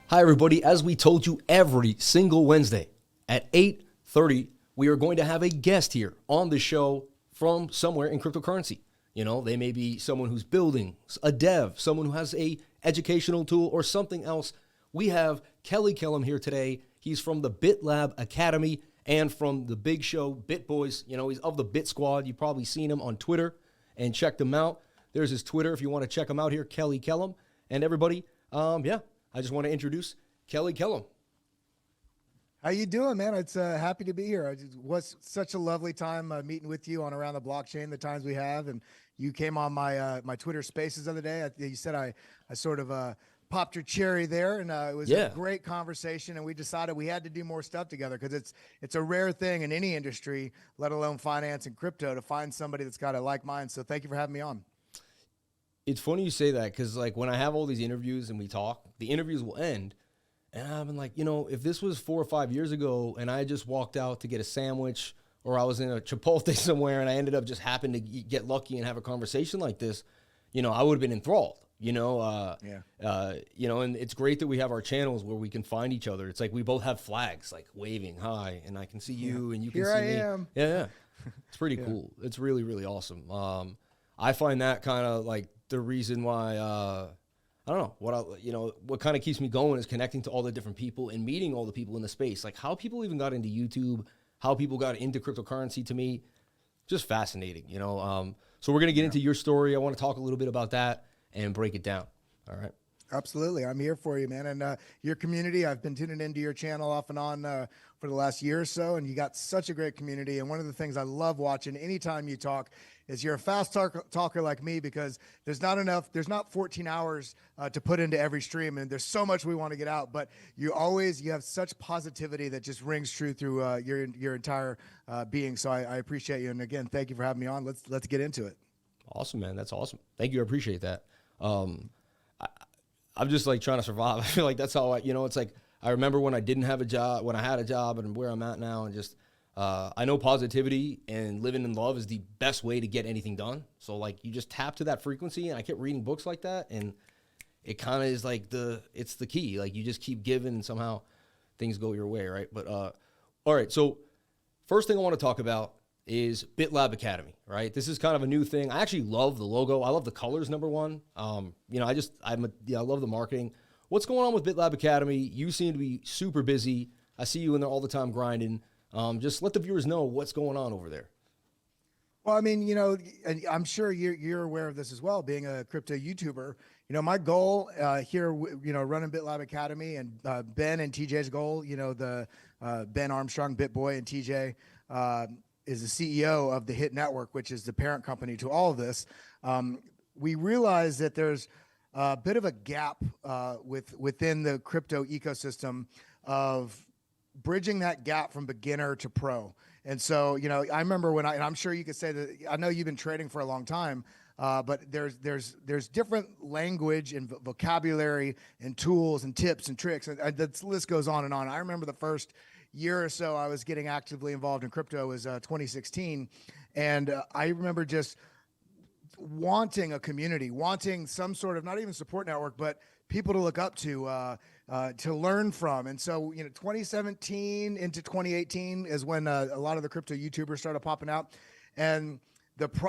Hi, everybody. As we told you every single Wednesday at 8:30, we are going to have a guest here on the show from somewhere in cryptocurrency. You know, they may be someone who's building, a dev, someone who has a educational tool or something else. We have Kellam here today. He's from the Bitlab Academy and from the big show, Bit Boys. You know, he's of the Bit Squad. You've probably seen him on Twitter and checked him out. There's his Twitter if you want to check him out here, Kellam. And everybody, I just want to introduce Kellam. How you doing, man? It's happy to be here. It was such a lovely time meeting with you on Around the Blockchain, the times we have. And you came on my my Twitter Spaces the other day. You said I sort of popped your cherry there, and it was a great conversation. And we decided we had to do more stuff together because it's a rare thing in any industry, let alone finance and crypto, to find somebody that's got a like mind. So thank you for having me on. It's funny you say that because, like, when I have all these interviews and we talk, the interviews will end. And I've been like, you know, if this was 4 or 5 years ago and I just walked out to get a sandwich or I was in a Chipotle somewhere and I ended up just happened to get lucky and have a conversation like this, you know, I would have been enthralled, you know? You know, and it's great that we have our channels where we can find each other. It's like we both have flags, like waving hi, and I can see you and you can see me. Here I am. Yeah. It's pretty cool. It's really, really awesome. I find that kind of like the reason why, I don't know, what kind of keeps me going is connecting to all the different people and meeting all the people in the space. Like how people even got into YouTube, how people got into cryptocurrency, to me, just fascinating, you know? So we're going to get into your story. I want to talk a little bit about that and break it down. All right. Absolutely. I'm here for you, man. And your community, I've been tuning into your channel off and on for the last year or so, and you got such a great community. And one of the things I love watching anytime you talk is you're a fast talker like me, because there's not 14 hours to put into every stream, and there's so much we want to get out, but you have such positivity that just rings true through your entire being. So I appreciate you. And again, thank you for having me on. Let's get into it. Awesome, man. That's awesome. Thank you. I appreciate that. I'm just like trying to survive. I feel like that's how it's like, I remember when I didn't have a job, when I had a job, and where I'm at now, and just, I know positivity and living in love is the best way to get anything done. So like you just tap to that frequency, and I kept reading books like that, and it kind of is like it's the key. Like you just keep giving and somehow things go your way. Right. But, all right. So first thing I want to talk about is Bitlab Academy, right? This is kind of a new thing. I actually love the logo. I love the colors, number one. I love the marketing. What's going on with Bitlab Academy? You seem to be super busy. I see you in there all the time grinding. Just let the viewers know what's going on over there. Well, I mean, and I'm sure you're aware of this as well, being a crypto YouTuber. My goal here, running Bitlab Academy, and Ben and TJ's goal, the Ben Armstrong, BitBoy, and TJ, is the CEO of the Hit Network, which is the parent company to all of this. We realize that there's a bit of a gap within the crypto ecosystem of bridging that gap from beginner to pro. And so, I remember and I'm sure you could say that, I know you've been trading for a long time, but there's different language and vocabulary and tools and tips and tricks, and the list goes on and on. I remember the first year or so I was getting actively involved in crypto was 2016. And I remember just wanting a community, wanting some sort of, not even support network, but people to look up to learn from. And so, 2017 into 2018 is when a lot of the crypto YouTubers started popping out. And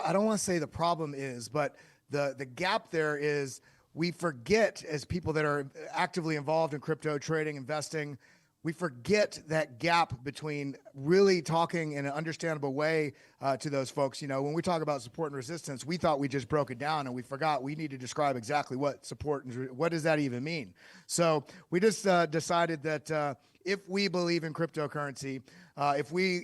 I don't want to say the problem is, but the gap there is, we forget, as people that are actively involved in crypto trading, investing, we forget that gap between really talking in an understandable way to those folks. When we talk about support and resistance, we thought we just broke it down, and we forgot we need to describe exactly what support and what does that even mean. So we just decided that if we believe in cryptocurrency, if we,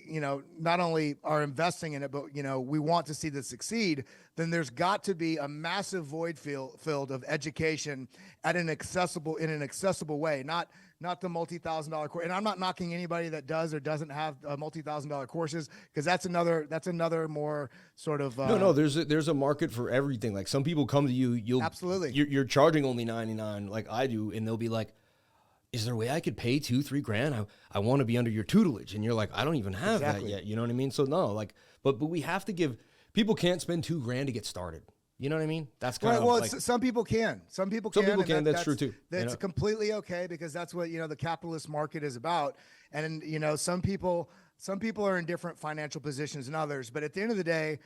not only are investing in it, but, we want to see this succeed, then there's got to be a massive void filled of education in an accessible way, not the multi-$1,000 course. And I'm not knocking anybody that does or doesn't have multi-$1,000 courses, because that's another more sort of no. There's a market for everything. Like some people come to you, absolutely, you're charging only $99 like I do, and they'll be like, is there a way I could pay $2-3 grand? I want to be under your tutelage. And you're like, I don't even have that yet. You know what I mean? So no, like, but we have to give, people can't spend $2 grand to get started. You know what I mean? That's kind Right. of Well, like, some people can. Some people some can. people And can. That's true too. That's completely okay, because that's what, the capitalist market is about. And some people are in different financial positions than others. But at the end of the day,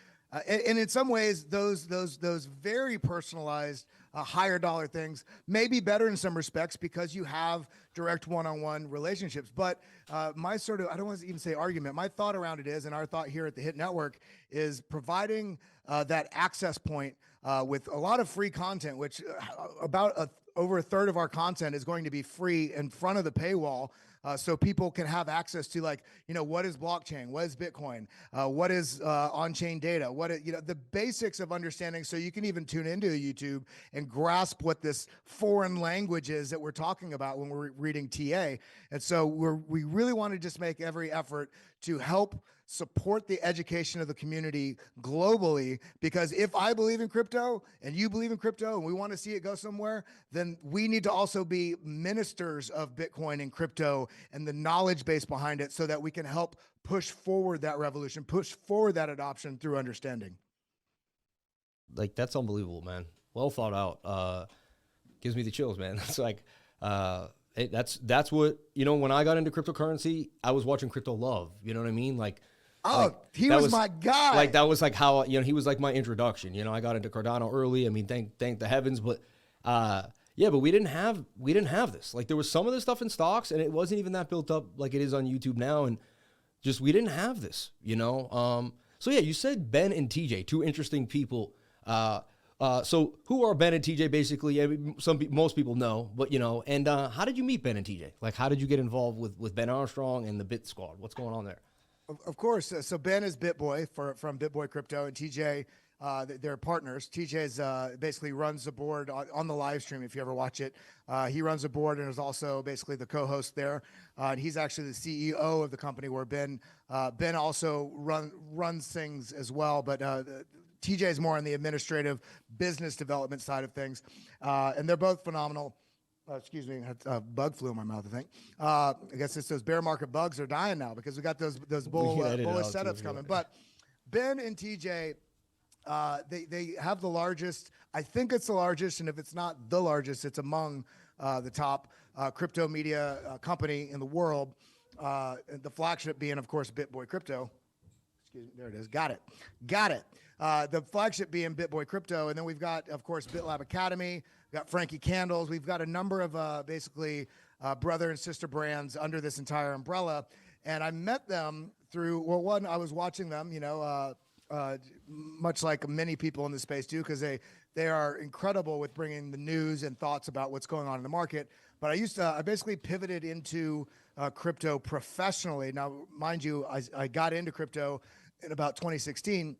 and in some ways, those very personalized, higher dollar things may be better in some respects because you have direct one-on-one relationships. But my sort of, I don't want to even say argument, my thought around it is, and our thought here at the Hit Network is providing that access point with a lot of free content, which over a third of our content is going to be free in front of the paywall. So people can have access to, like, what is blockchain, what is Bitcoin, what is on-chain data, the basics of understanding, so you can even tune into YouTube and grasp what this foreign language is that we're talking about when we're reading TA. And so we really want to just make every effort to help support the education of the community globally, because if I believe in crypto and you believe in crypto and we want to see it go somewhere, then we need to also be ministers of Bitcoin and crypto and the knowledge base behind it, so that we can help push forward that revolution, push forward that adoption through understanding. Like, that's unbelievable, man. Well thought out. Gives me the chills, man. It's like, that's what, when I got into cryptocurrency, I was watching Crypto Love. You know what I mean? Like, he was my guy. Like, that was like how, he was like my introduction. I got into Cardano early. I mean, thank the heavens. But yeah, but we didn't have this. Like, there was some of this stuff in stocks, and it wasn't even that built up like it is on YouTube now. And just, we didn't have this, So yeah, you said Ben and TJ, two interesting people. So who are Ben and TJ? Basically, I mean, most people know, but and how did you meet Ben and TJ? Like, how did you get involved with Ben Armstrong and the Bit Squad? What's going on there? Of course. So Ben is BitBoy from BitBoy Crypto, and TJ, they're partners. TJ's basically runs the board on the live stream. If you ever watch it, he runs the board and is also basically the co-host there. And he's actually the CEO of the company, where Ben also runs things as well. But TJ is more on the administrative business development side of things. And they're both phenomenal. Excuse me, a bug flew in my mouth, I think. I guess it's those bear market bugs are dying now, because we got those bullish setups coming. But Ben and TJ, they have the largest, I think it's the largest, and if it's not the largest, it's among the top crypto media company in the world. The flagship being, of course, BitBoy Crypto. Excuse me, there it is. Got it. The flagship being BitBoy Crypto, and then we've got, of course, Bitlab Academy. We've got Frankie Candles. We've got a number of basically brother and sister brands under this entire umbrella. And I met them through, well, one, I was watching them, much like many people in the space do, because they are incredible with bringing the news and thoughts about what's going on in the market. But I basically pivoted into crypto professionally. Now, mind you, I got into crypto in about 2016.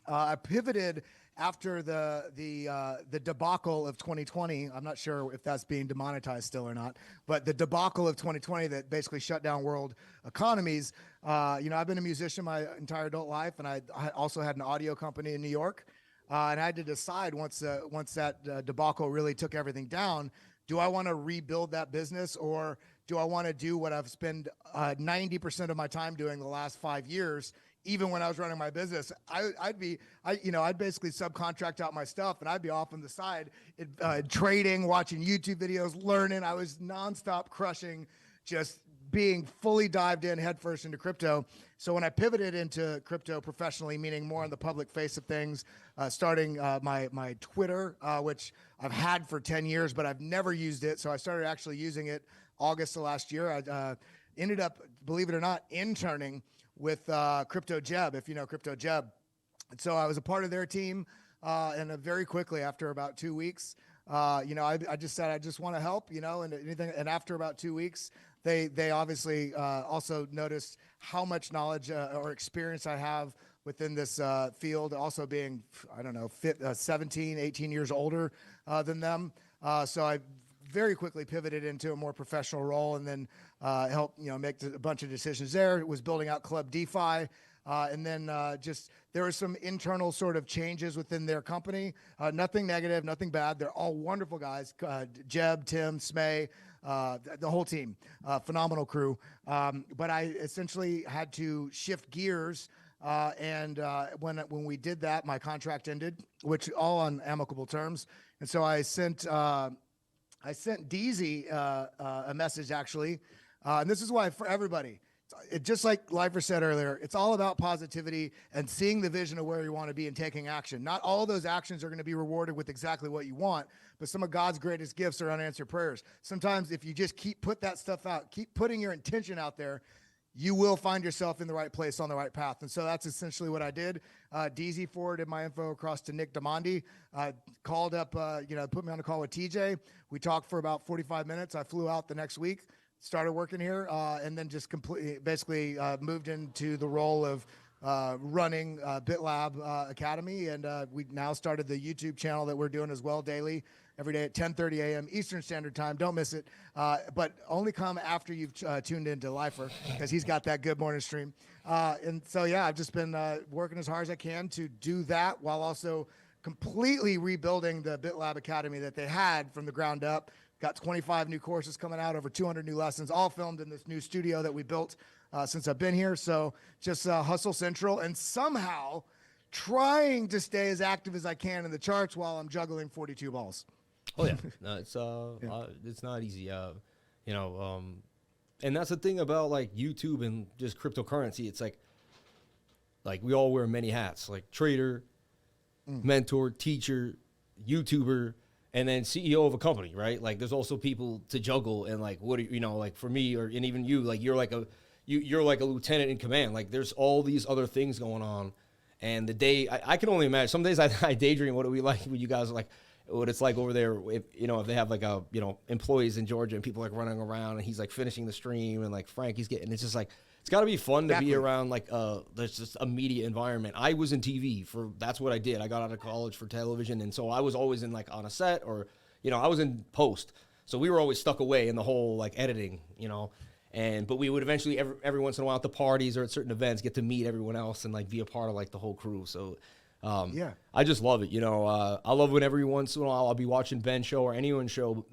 I pivoted after the debacle of 2020. I'm not sure if that's being demonetized still or not, but the debacle of 2020 that basically shut down world economies. I've been a musician my entire adult life, and I also had an audio company in New York. And I had to decide once that debacle really took everything down, do I want to rebuild that business, or do I want to do what I've spent 90% of my time doing the last 5 years? Even when I was running my business, I'd basically subcontract out my stuff, and I'd be off on the side, trading, watching YouTube videos, learning. I was nonstop crushing, just being fully dived in headfirst into crypto. So when I pivoted into crypto professionally, meaning more on the public face of things, starting my Twitter, which I've had for 10 years, but I've never used it. So I started actually using it August of last year. I ended up, believe it or not, interning with Crypto Jeb, if you know Crypto Jeb. And so I was a part of their team, and very quickly, after about 2 weeks, I just said, I just want to help, and anything. And after about 2 weeks, they obviously also noticed how much knowledge or experience I have within this field, also being, 17, 18 years older than them. So I very quickly pivoted into a more professional role, and then helped make a bunch of decisions there. It was building out Club DeFi, and then there were some internal sort of changes within their company. Nothing negative, nothing bad. They're all wonderful guys. Jeb, Tim, Smay, the whole team, phenomenal crew. But I essentially had to shift gears When we did that, my contract ended, which all on amicable terms. And so I sent DZ a message actually, and this is why for everybody. Just like Lifer said earlier, it's all about positivity and seeing the vision of where you want to be and taking action. Not all of those actions are going to be rewarded with exactly what you want, but some of God's greatest gifts are unanswered prayers. Sometimes if you just put that stuff out, keep putting your intention out there, you will find yourself in the right place on the right path. And so that's essentially what I did. DZ forwarded my info across to Nick Diamandi, called up, put me on a call with TJ. We talked for about 45 minutes. I flew out the next week, started working here, and then just basically moved into the role of running Bitlab Academy. And we now started the YouTube channel that we're doing as well daily, every day at 10:30 a.m. Eastern Standard Time. Don't miss it, but only come after you've tuned into Lifer, because he's got that good morning stream. And so, yeah, I've just been working as hard as I can to do that while also completely rebuilding the Bitlab Academy that they had from the ground up. Got 25 new courses coming out, over 200 new lessons, all filmed in this new studio that we built since I've been here. So just hustle central, and somehow trying to stay as active as I can in the charts while I'm juggling 42 balls. Oh yeah, no, it's not easy, and that's the thing about like YouTube and just cryptocurrency. It's like we all wear many hats, like trader, mentor, teacher, YouTuber, and then CEO of a company, right? Like there's also people to juggle, and like what like for me, and even you, like you're like a lieutenant in command. Like there's all these other things going on, and the day I can only imagine. Some days I daydream what it would be like when you guys are like, what it's like over there, if they have like employees in Georgia and people like running around, and he's like finishing the stream, and like Frankie's getting, it's just like, it's got to be fun to be around like there's just a media environment. I was in TV that's what I did. I got out of college for television, and so I was always in like on a set, or I was in post, so we were always stuck away in the whole like editing, but we would eventually every once in a while at the parties or at certain events get to meet everyone else and like be a part of like the whole crew. So I just love it. I love when every once in a while I'll be watching Ben's show or anyone's show.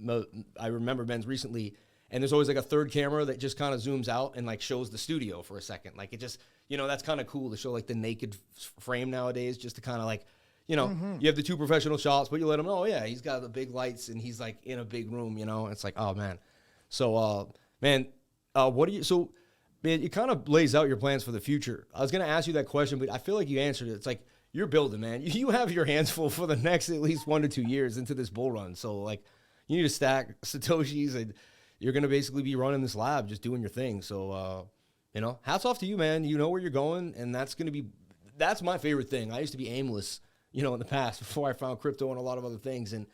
I remember Ben's recently, and there's always like a third camera that just kind of zooms out and like shows the studio for a second. Like it just, that's kind of cool to show like the naked frame nowadays, just to kind of like, you have the two professional shots, but you let them know, yeah, he's got the big lights and he's like in a big room, it's like, oh man. So, man, it kind of lays out your plans for the future. I was going to ask you that question, but I feel like you answered it. It's like, you're building, man. You have your hands full for the next at least 1 to 2 years into this bull run. So, like, you need to stack Satoshis, and you're going to basically be running this lab, just doing your thing. So, hats off to you, man. You know where you're going, and that's my favorite thing. I used to be aimless, in the past before I found crypto and a lot of other things. And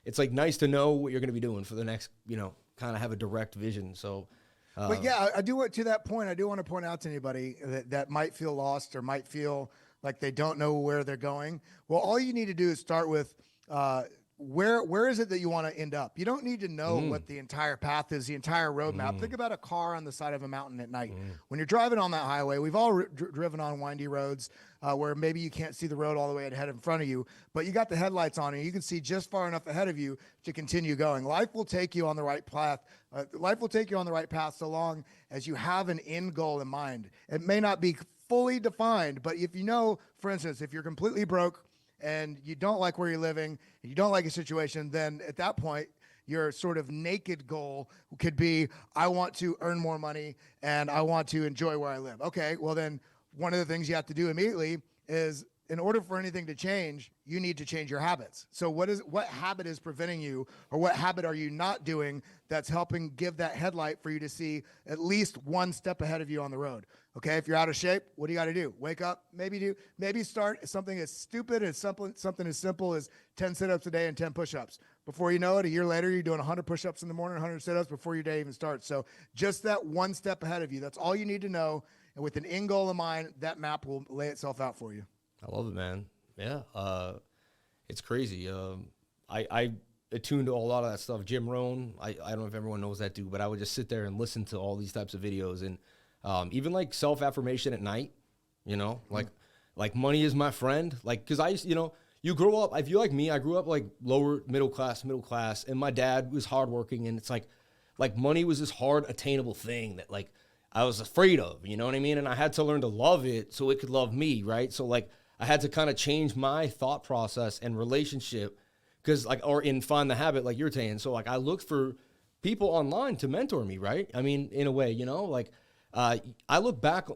it's, like, nice to know what you're going to be doing for the next, kind of have a direct vision. So, but, yeah, I do want to that point. I do want to point out to anybody that might feel lost or might feel like they don't know where they're going. Well, all you need to do is start with where is it that you want to end up? You don't need to know what the entire path is, the entire roadmap. Think about a car on the side of a mountain at night. When you're driving on that highway, we've all driven on windy roads where maybe you can't see the road all the way ahead in front of you, but you got the headlights on and you can see just far enough ahead of you to continue going. Life will take you on the right path. Life will take you on the right path so long as you have an end goal in mind. It may not be fully defined, but if for instance, if you're completely broke and you don't like where you're living and you don't like a situation, then at that point, your sort of naked goal could be, I want to earn more money and I want to enjoy where I live. Okay, well then one of the things you have to do immediately is, in order for anything to change, you need to change your habits. So what habit is preventing you, or what habit are you not doing that's helping give that headlight for you to see at least one step ahead of you on the road? Okay, if you're out of shape, what do you got to do? Wake up, maybe start something as stupid as something as simple as 10 sit-ups a day and 10 push-ups. Before you know it, a year later, you're doing 100 push-ups in the morning, 100 sit-ups before your day even starts. So just that one step ahead of you, that's all you need to know. And with an end goal in mind, that map will lay itself out for you. I love it, man. Yeah, it's crazy. I attuned to a lot of that stuff. Jim Rohn, I don't know if everyone knows that dude, but I would just sit there and listen to all these types of videos, and even like self-affirmation at night, like money is my friend. Like, because I used, you grow up, if you're like me, I grew up like lower middle class, and my dad was hardworking, and it's like money was this hard attainable thing that like I was afraid of, you know what I mean? And I had to learn to love it so it could love me, right? So like I had to kind of change my thought process and relationship because like, or in find the habit, like you're saying. So like I looked for people online to mentor me, right? I mean, in a way, you know, like I look back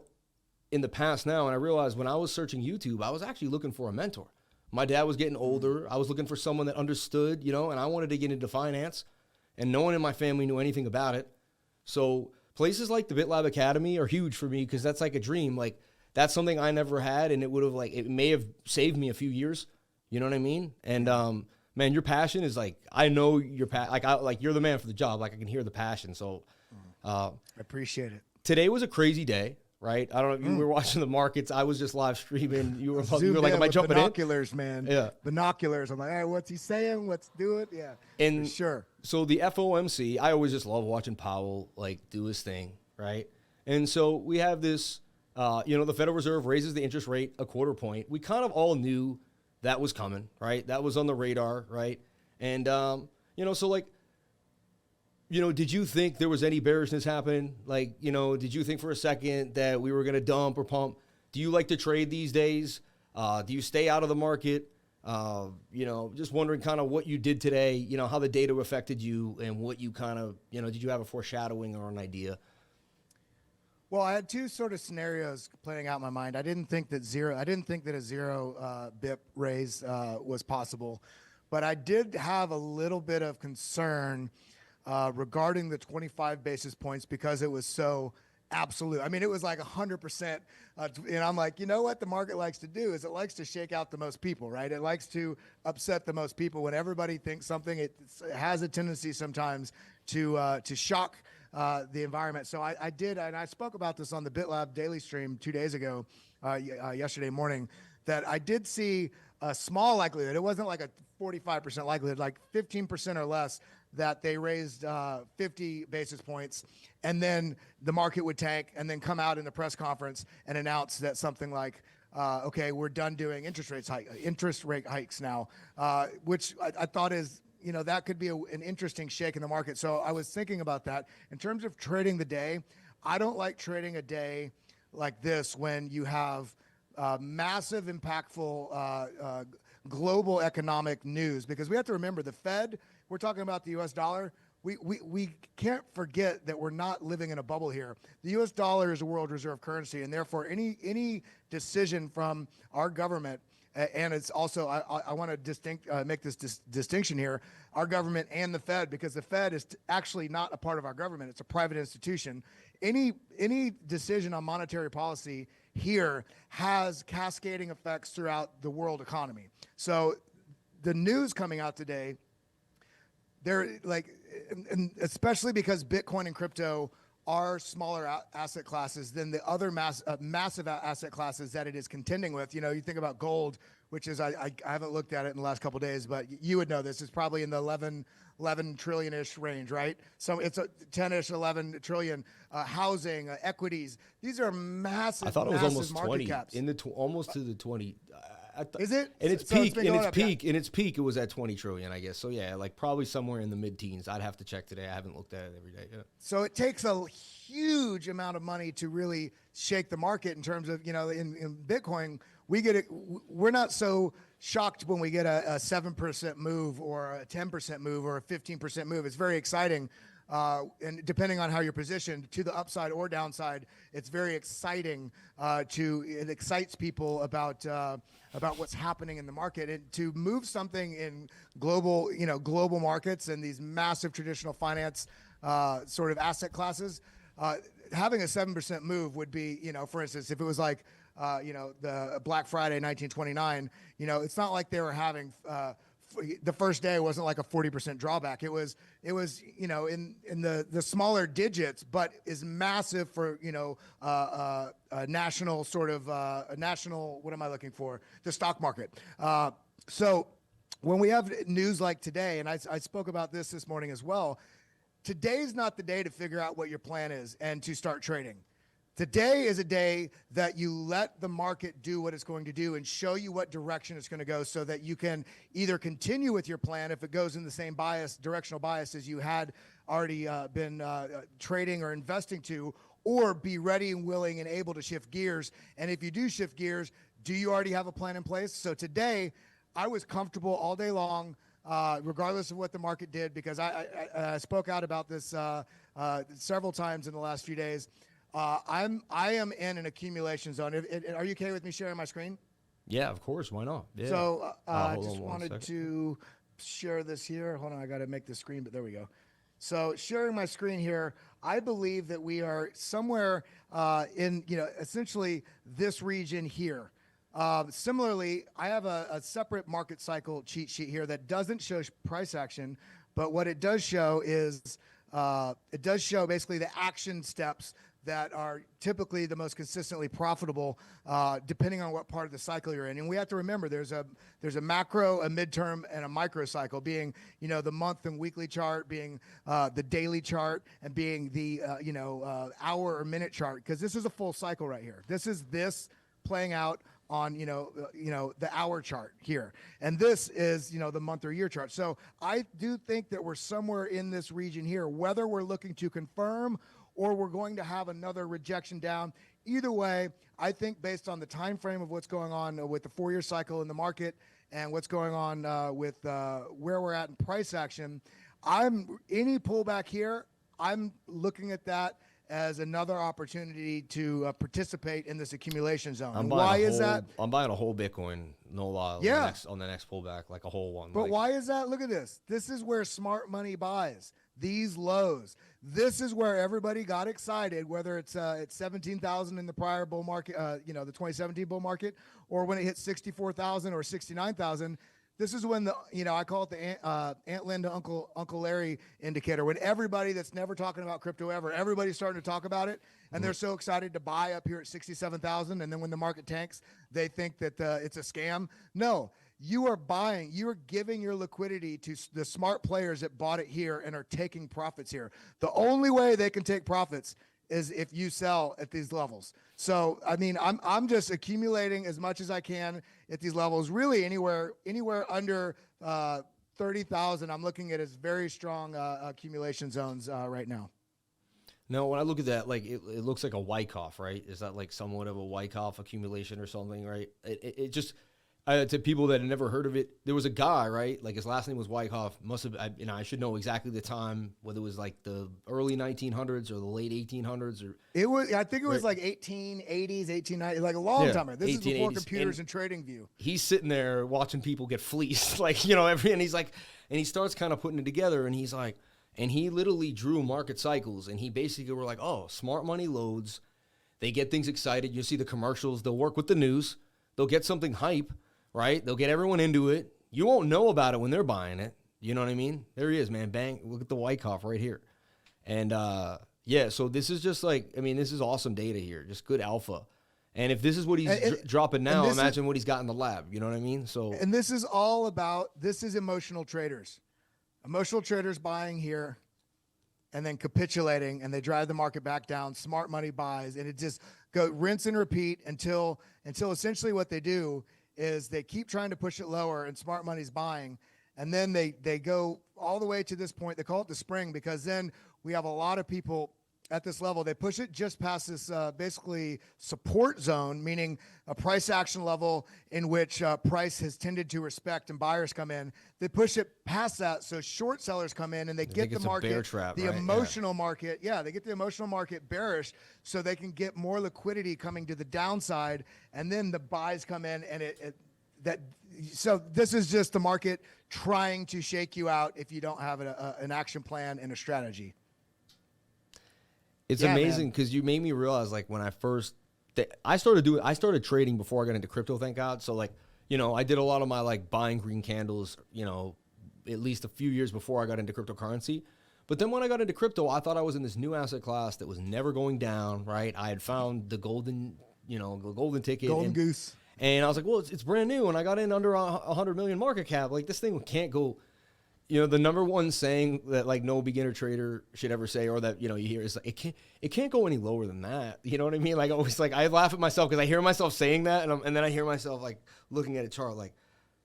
in the past now and I realized when I was searching YouTube, I was actually looking for a mentor. My dad was getting older. I was looking for someone that understood, you know, and I wanted to get into finance and no one in my family knew anything about it. So places like the Bitlab Academy are huge for me because that's like a dream. Like that's something I never had and it would have like, it may have saved me a few years. You know what I mean? And, man, your passion is like, I know your like you're the man for the job. Like I can hear the passion. So, I appreciate it. Today was a crazy day. Right, I don't know if you were watching the markets. I was just live streaming. You were like, "Am I jumping binoculars, man?" Yeah, binoculars. I'm like, "Hey, what's he saying? Let's do it." Yeah, and for sure. So the FOMC, I always just love watching Powell like do his thing, right? And so we have this, you know, the Federal Reserve raises the interest rate a quarter point. We kind of all knew that was coming, right? That was on the radar, right? And you know, so like. You know, did you think there was any bearishness happening? Like, you know, did you think for a second that we were going to dump or pump? Do you like to trade these days? Do you stay out of the market? You know, just wondering kind of what you did today, you know, how the data affected you and what you kind of, you know, did you have a foreshadowing or an idea? Well, I had two sort of scenarios playing out in my mind. I didn't think that a zero BIP raise was possible, but I did have a little bit of concern regarding the 25 basis points because it was so absolute. I mean, it was like 100%. And I'm like, you know what the market likes to do is it likes to shake out the most people, right? It likes to upset the most people. When everybody thinks something, it has a tendency sometimes to shock the environment. So I did, and I spoke about this on the Bitlab daily stream 2 days ago, yesterday morning, that I did see a small likelihood. It wasn't like a 45% likelihood, like 15% or less, that they raised 50 basis points and then the market would tank and then come out in the press conference and announce that something like, okay, we're done doing interest rate hikes now, which I thought is, you know, that could be an interesting shake in the market. So I was thinking about that. In terms of trading the day, I don't like trading a day like this when you have massive, impactful global economic news, because we have to remember the Fed, we're talking about the US dollar. We can't forget that we're not living in a bubble here. The US dollar is a world reserve currency, and therefore any decision from our government, and it's also, I want to make this distinction here, our government and the Fed, because the Fed is actually not a part of our government. It's a private institution. Any decision on monetary policy here has cascading effects throughout the world economy. So the news coming out today, they're like, and especially because Bitcoin and crypto are smaller asset classes than the other massive asset classes that it is contending with. You know, you think about gold, which is, I haven't looked at it in the last couple of days, but you would know this is probably in the 11 trillion-ish range, right? So it's a 10-ish, 11 trillion. Housing, equities, these are massive. I thought it was almost 20, caps. in the almost to the 20. Is it? In its peak, in its peak, it was at 20 trillion, I guess. So yeah, like probably somewhere in the mid-teens. I'd have to check today. I haven't looked at it every day yet. So it takes a huge amount of money to really shake the market in terms of, you know, in Bitcoin, we're not so shocked when we get a 7% move or a 10% move or a 15% move. It's very exciting. And depending on how you're positioned to the upside or downside, it's very exciting. It excites people about what's happening in the market, and to move something in global markets and these massive traditional finance sort of asset classes. Having a 7% move would be, you know, for instance, if it was like, the Black Friday 1929, you know, it's not like they were having. The first day wasn't like a 40% drawback. It was, you know, in the smaller digits, but is massive for, you know, a national sort of, what am I looking for? The stock market. So when we have news like today, and I spoke about this morning as well, today's not the day to figure out what your plan is and to start trading. Today is a day that you let the market do what it's going to do and show you what direction it's going to go, so that you can either continue with your plan if it goes in the same directional bias as you had already been trading or investing to, or be ready and willing and able to shift gears. And if you do shift gears, do you already have a plan in place? So today, I was comfortable all day long, regardless of what the market did, because I spoke out about this several times in the last few days. I am in an accumulation zone. Are you okay with me sharing my screen? Yeah, of course. Why not? Yeah. So I just wanted to share this here. Hold on, I got to make the screen, but there we go. So sharing my screen here, I believe that we are somewhere in, essentially this region here. Similarly, I have a separate market cycle cheat sheet here that doesn't show price action, but what it does show is it does show basically the action steps that are typically the most consistently profitable, depending on what part of the cycle you're in. And we have to remember there's a macro, a midterm, and a micro cycle, being the month and weekly chart, being the daily chart, and being the hour or minute chart, because this is a full cycle right here. This is playing out on the hour chart here, and this is the month or year chart. So I do think that we're somewhere in this region here, whether we're looking to confirm or we're going to have another rejection down. Either way, I think based on the time frame of what's going on with the 4-year cycle in the market and what's going on with where we're at in price action, any pullback here, I'm looking at that as another opportunity to participate in this accumulation zone. Why is that? I'm buying a whole Bitcoin, no lie, yeah, on the next pullback, like a whole one. But why is that? Look at this. This is where smart money buys. These lows. This is where everybody got excited, whether it's at 17,000 in the prior bull market, the 2017 bull market, or when it hit 64,000 or 69,000. This is when I call it the Aunt Linda, Uncle Larry indicator, when everybody that's never talking about crypto ever, everybody's starting to talk about it, and they're so excited to buy up here at 67,000, and then when the market tanks, they think that it's a scam. No. You are buying, you are giving your liquidity to the smart players that bought it here and are taking profits here. The only way they can take profits is if you sell at these levels. So, I mean, I'm just accumulating as much as I can at these levels. Really, anywhere under 30,000, I'm looking at as very strong accumulation zones right now. No, when I look at that, like it looks like a Wyckoff, right? Is that like somewhat of a Wyckoff accumulation or something, right? It just... to people that had never heard of it, there was a guy, right? Like his last name was Wyckoff. Must have, I should know exactly the time, whether it was like the early 1900s or the late 1800s, or it was. I think it was like 1880s, 1890s, like a long time ago. This is before computers and trading view. He's sitting there watching people get fleeced, like and he's like, and he starts kind of putting it together, and he's like, and he literally drew market cycles, and he basically were like, oh, smart money loads, they get things excited. You see the commercials, they'll work with the news, they'll get something hype. Right? They'll get everyone into it. You won't know about it when they're buying it. You know what I mean? There he is, man. Bang. Look at the Wyckoff right here. And, so this is just like, this is awesome data here. Just good alpha. And if this is what he's dropping now, imagine what he's got in the lab. You know what I mean? So, and this is this is emotional traders. Emotional traders buying here and then capitulating, and they drive the market back down. Smart money buys, and it just go rinse and repeat until essentially what they do is they keep trying to push it lower, and smart money's buying, and then they go all the way to this point. They call it the spring, because then we have a lot of people at this level. They push it just past this basically support zone, meaning a price action level in which price has tended to respect and buyers come in. They push it past that, so short sellers come in and they get the market, bear trap, the emotional market. Yeah, they get the emotional market bearish so they can get more liquidity coming to the downside, and then the buys come in, and so this is just the market trying to shake you out if you don't have an action plan and a strategy. It's amazing because you made me realize, like, when I started trading before I got into crypto, thank God. So, like, I did a lot of my, like, buying green candles, at least a few years before I got into cryptocurrency. But then when I got into crypto, I thought I was in this new asset class that was never going down, right? I had found the golden ticket. Golden goose. And I was like, well, it's brand new. And I got in under 100 million market cap. Like, this thing can't go... the number one saying that, like, no beginner trader should ever say, or that, you hear, is like, it can't go any lower than that. You know what I mean? Like, always, like, I laugh at myself because I hear myself saying that, and then I hear myself, like, looking at a chart, like,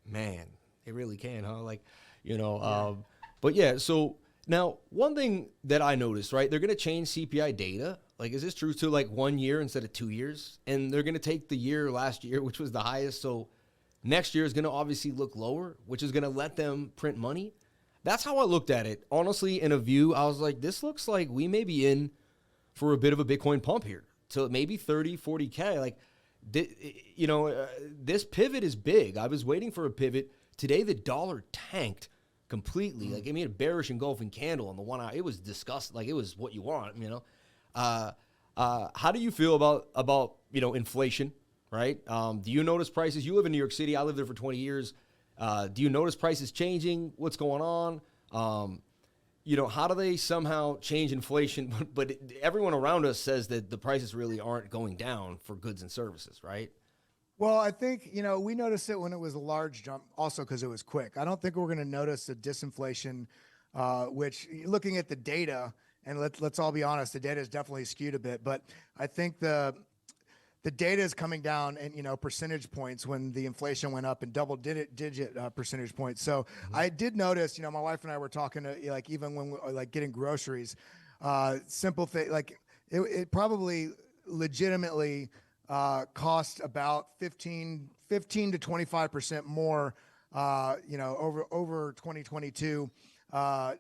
man, it really can, huh? Like, but yeah, so now one thing that I noticed, right, they're going to change CPI data, Like, is this true to like 1 year instead of 2 years? And they're going to take the year last year, which was the highest. So next year is going to obviously look lower, which is going to let them print money. That's how I looked at it. Honestly, in a view, I was like, this looks like we may be in for a bit of a Bitcoin pump here to maybe 30, 40K. Like, this pivot is big. I was waiting for a pivot. Today, the dollar tanked completely. Like, I mean, a bearish engulfing candle on the 1 hour. It was disgusting. Like, it was what you want, you know. How do you feel about inflation, right? Do you notice prices? You live in New York City. I lived there for 20 years. Do you notice prices changing? What's going on? How do they somehow change inflation? But everyone around us says that the prices really aren't going down for goods and services, right? Well, I think, we noticed it when it was a large jump also because it was quick. I don't think we're going to notice a disinflation, which looking at the data, and let's all be honest, the data is definitely skewed a bit, but I think the data is coming down in, percentage points when the inflation went up in double-digit percentage points. So I did notice, my wife and I were talking to, like, even when we like getting groceries, simple thing, like it probably legitimately cost about 15 to 25% more, over 2022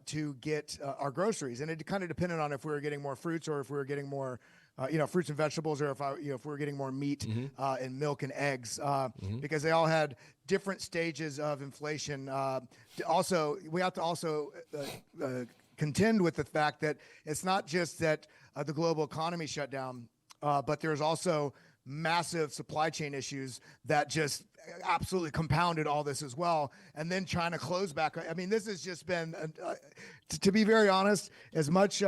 to get our groceries. And it kind of depended on if we were getting more fruits or if we were getting more fruits and vegetables, or if we were getting more meat and milk and eggs, because they all had different stages of inflation. Also, we have to also contend with the fact that it's not just that the global economy shut down, but there's also massive supply chain issues that just absolutely compounded all this as well. And then China closed back. I mean, this has just been, to be very honest, as much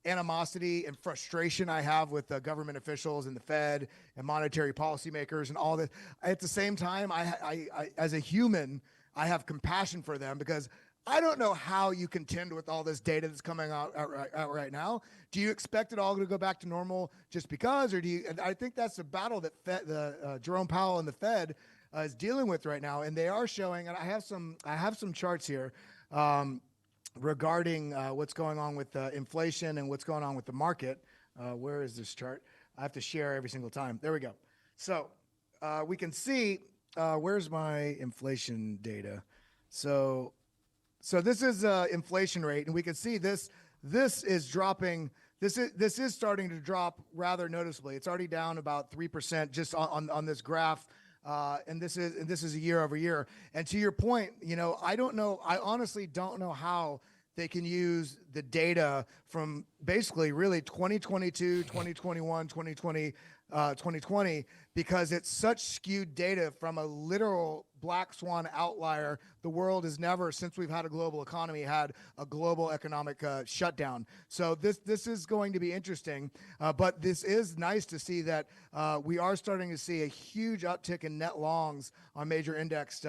animosity and frustration I have with the government officials and the Fed and monetary policymakers and all this. At the same time, I as a human, I have compassion for them, because I don't know how you contend with all this data that's coming out right now. Do you expect it all to go back to normal just because, or do you? And I think that's the battle that Jerome Powell and the Fed is dealing with right now, and they are showing. And I have some charts here regarding what's going on with inflation and what's going on with the market. Where is this chart? I have to share every single time. There we go. So we can see where's my inflation data. So this is inflation rate, and we can see this is dropping. This is starting to drop rather noticeably. It's already down about 3% just on this graph, and this is a year over year. And to your point, I don't know. I honestly don't know how they can use the data from basically really 2022, 2021, 2020, because it's such skewed data from a literal black swan outlier. The world has never, since we've had a global economy, had a global economic shutdown. So this is going to be interesting, but this is nice to see that we are starting to see a huge uptick in net longs on major index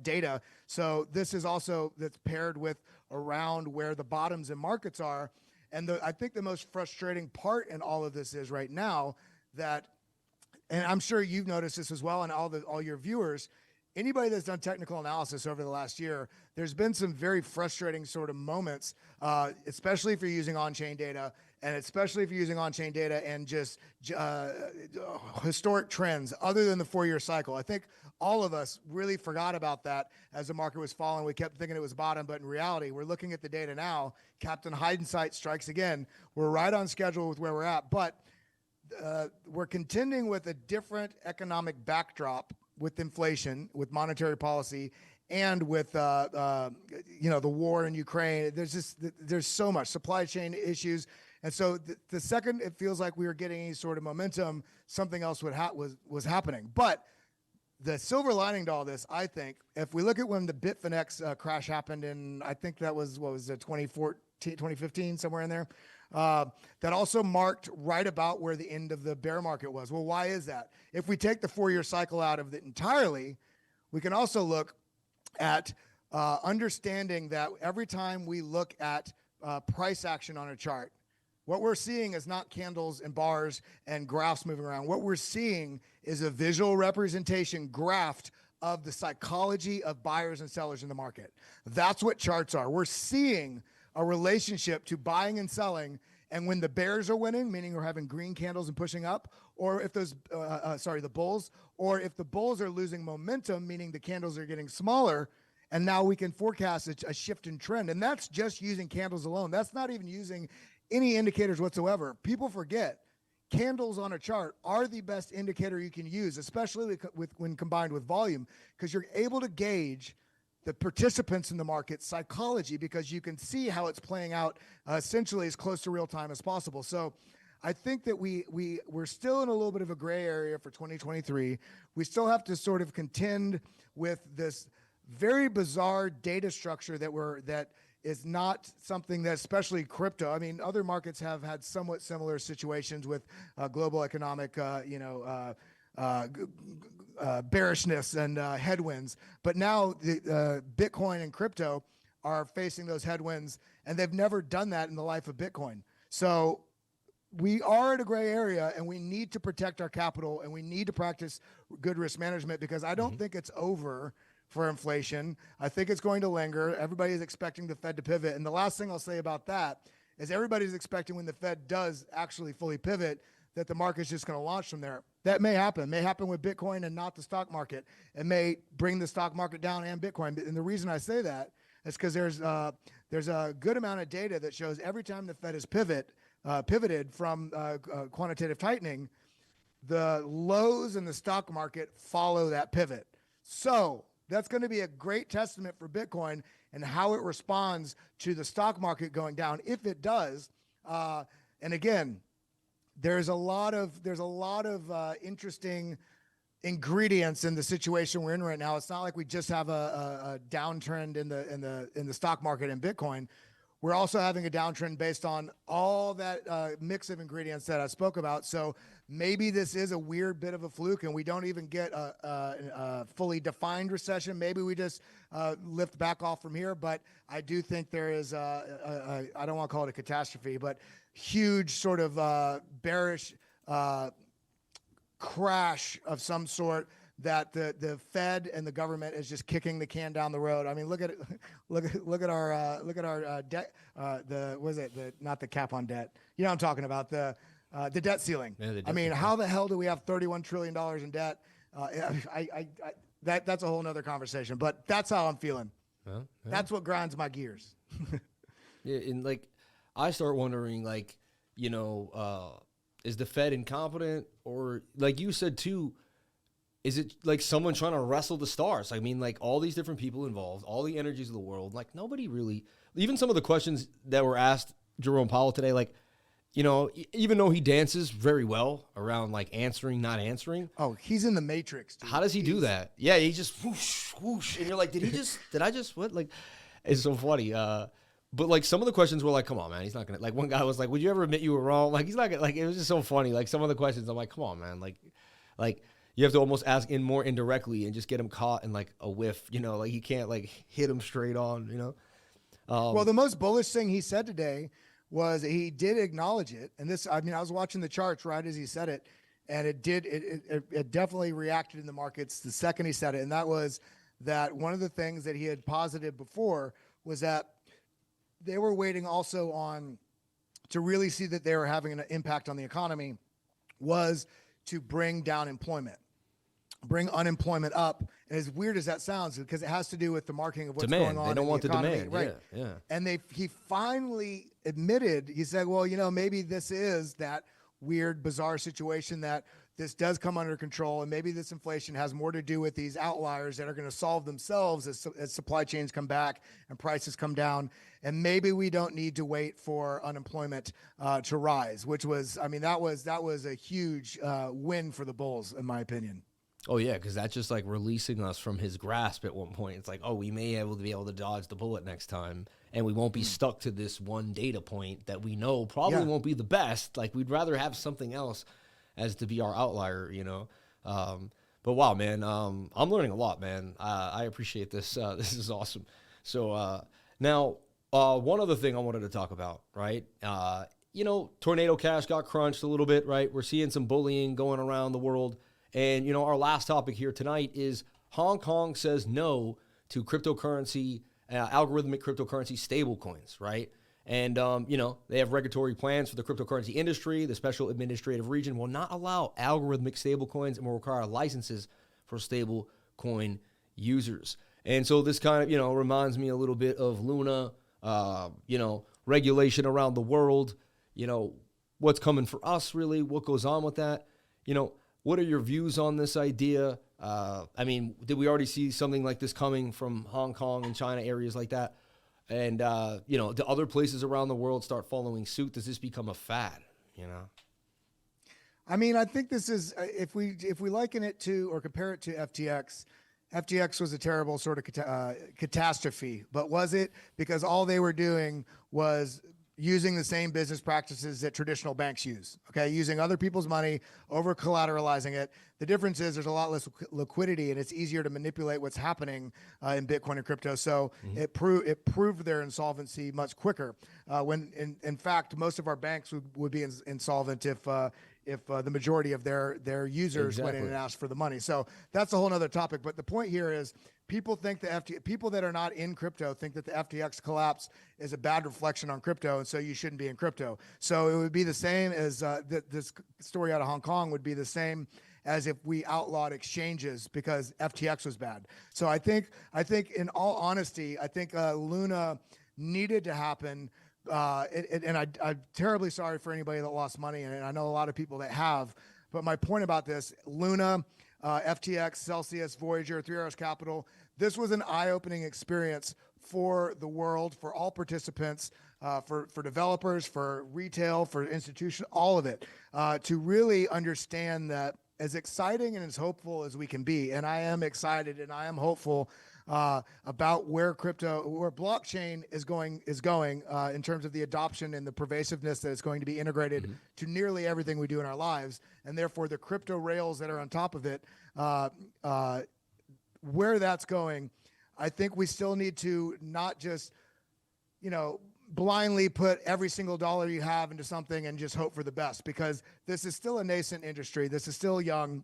data. So this is also that's paired with around where the bottoms in markets are. And I think the most frustrating part in all of this is right now that, and I'm sure you've noticed this as well, and all your viewers, anybody that's done technical analysis over the last year, there's been some very frustrating sort of moments, especially if you're using on-chain data, and especially if you're using on-chain data and just historic trends other than the 4-year cycle. I think all of us really forgot about that as the market was falling. We kept thinking it was bottom, but in reality, we're looking at the data now. Captain Hindsight strikes again. We're right on schedule with where we're at, but we're contending with a different economic backdrop with inflation, with monetary policy, and with the war in Ukraine. There's so much supply chain issues, and so the second it feels like we were getting any sort of momentum, something else was happening. But the silver lining to all this, I think, if we look at when the Bitfinex crash happened in, I think that was, 2015, somewhere in there, that also marked right about where the end of the bear market was. Well, why is that? If we take the 4-year cycle out of it entirely, we can also look at understanding that every time we look at price action on a chart, what we're seeing is not candles and bars and graphs moving around. What we're seeing is a visual representation graphed of the psychology of buyers and sellers in the market. That's what charts are. We're seeing a relationship to buying and selling, And when the bears are winning, meaning we're having green candles and pushing up, or if those, the bulls, or if the bulls are losing momentum, meaning the candles are getting smaller, and now we can forecast a shift in trend. And that's just using candles alone. That's not even using any indicators whatsoever. People forget candles on a chart are the best indicator you can use, especially when combined with volume, because you're able to gauge the participants in the market psychology, because you can see how it's playing out essentially as close to real time as possible. So I think that we're still in a little bit of a gray area for 2023. We still have to sort of contend with this very bizarre data structure that is not something that, especially crypto. I mean, other markets have had somewhat similar situations with global economic, bearishness and headwinds. But now the Bitcoin and crypto are facing those headwinds, and they've never done that in the life of Bitcoin. So we are in a gray area, and we need to protect our capital, and we need to practice good risk management, because I don't think it's over for inflation. I think it's going to linger. Everybody is expecting the Fed to pivot. And the last thing I'll say about that is everybody's expecting when the Fed does actually fully pivot that the market's just going to launch from there. That may happen. It may happen with Bitcoin and not the stock market. It may bring the stock market down and Bitcoin. And the reason I say that is because there's a good amount of data that shows every time the Fed has pivoted from quantitative tightening, the lows in the stock market follow that pivot. So that's going to be a great testament for Bitcoin and how it responds to the stock market going down, if it does. And again, there's a lot of interesting ingredients in the situation we're in right now. It's not like we just have a downtrend in the stock market and Bitcoin. We're also having a downtrend based on all that mix of ingredients that I spoke about. So maybe this is a weird bit of a fluke, and we don't even get a fully defined recession. Maybe we just lift back off from here. But I do think there is I don't want to call it a catastrophe, but huge sort of bearish crash of some sort that the Fed and the government is just kicking the can down the road. I mean, look at our debt. Not the cap on debt. You know what I'm talking about, the debt ceiling. Yeah, I mean, how the hell do we have $31 trillion in debt? That's a whole nother conversation. But that's how I'm feeling. Yeah. That's what grinds my gears. Yeah, and like I start wondering, like, is the Fed incompetent, or like you said too? Is it like someone trying to wrestle the stars? I mean, like all these different people involved, all the energies of the world, like nobody really, even some of the questions that were asked Jerome Powell today, like, even though he dances very well around like answering, not answering. Oh, he's in the Matrix, dude. How does he do that? Yeah, he just whoosh, whoosh. And you're like, did I just, what? Like, it's so funny. But like some of the questions were like, come on, man, he's not going to, like one guy was like, would you ever admit you were wrong? Like, he's not gonna, like, it was just so funny. Like some of the questions, I'm like, come on, man. Like, you have to almost ask in more indirectly and just get him caught in like a whiff, like he can't like hit him straight on, Well, the most bullish thing he said today was he did acknowledge it. And I was watching the charts right as he said it, and it definitely reacted in the markets the second he said it. And that was that one of the things that he had posited before was that they were waiting also on to really see that they were having an impact on the economy was to bring down employment, bring unemployment up. And as weird as that sounds, because it has to do with the marketing of what's going on. They don't want the demand, right? Yeah. And he finally admitted, he said, well, maybe this is that weird, bizarre situation that this does come under control, and maybe this inflation has more to do with these outliers that are going to solve themselves as supply chains come back and prices come down. And maybe we don't need to wait for unemployment to rise, which was, that was a huge win for the bulls, in my opinion. Oh, yeah, because that's just like releasing us from his grasp at one point. It's like, oh, we may be able to dodge the bullet next time, and we won't be stuck to this one data point that we know probably won't be the best. Like, we'd rather have something else as to be our outlier, But wow, man, I'm learning a lot, man. I appreciate this. This is awesome. So now, one other thing I wanted to talk about, right? Tornado Cash got crunched a little bit, right? We're seeing some bullying going around the world. And, our last topic here tonight is Hong Kong says no to cryptocurrency, algorithmic cryptocurrency stablecoins, right? And, you know, they have regulatory plans for the cryptocurrency industry. The Special Administrative Region will not allow algorithmic stablecoins and will require licenses for stablecoin users. And so this kind of, you know, reminds me a little bit of Luna, you know, regulation around the world, you know, what's coming for us really, what goes on with that. You know, what are your views on this idea? I mean, did we already see something like this coming from Hong Kong and China, areas like that? And, you know, do other places around the world start following suit? Does this become a fad, you know? I mean, I think this is, if we liken it to or compare it to FTX, FTX was a terrible sort of catastrophe, but was it? Because all they were doing was using the same business practices that traditional banks use, okay? Using other people's money, over collateralizing it. The difference is there's a lot less liquidity and it's easier to manipulate what's happening in Bitcoin and crypto. So it proved their insolvency much quicker. When in fact, most of our banks would be insolvent if the majority of their users went in and asked for the money. So that's a whole nother topic. But the point here is people think people that are not in crypto think that the FTX collapse is a bad reflection on crypto, and so you shouldn't be in crypto. So it would be the same as this story out of Hong Kong would be the same as if we outlawed exchanges because FTX was bad. So I think in all honesty, I think Luna needed to happen. And I'm terribly sorry for anybody that lost money, and I know a lot of people that have. But my point about this, Luna, FTX, Celsius, Voyager, 3 Arrows Capital, this was an eye-opening experience for the world, for all participants, for developers, for retail, for institution, all of it, to really understand that as exciting and as hopeful as we can be, and I am excited and I am hopeful about where blockchain is going in terms of the adoption and the pervasiveness that it's going to be integrated to nearly everything we do in our lives, and therefore the crypto rails that are on top of it, where that's going. I think we still need to not just, you know, blindly put every single dollar you have into something and just hope for the best, because this is still a nascent industry. This is still young.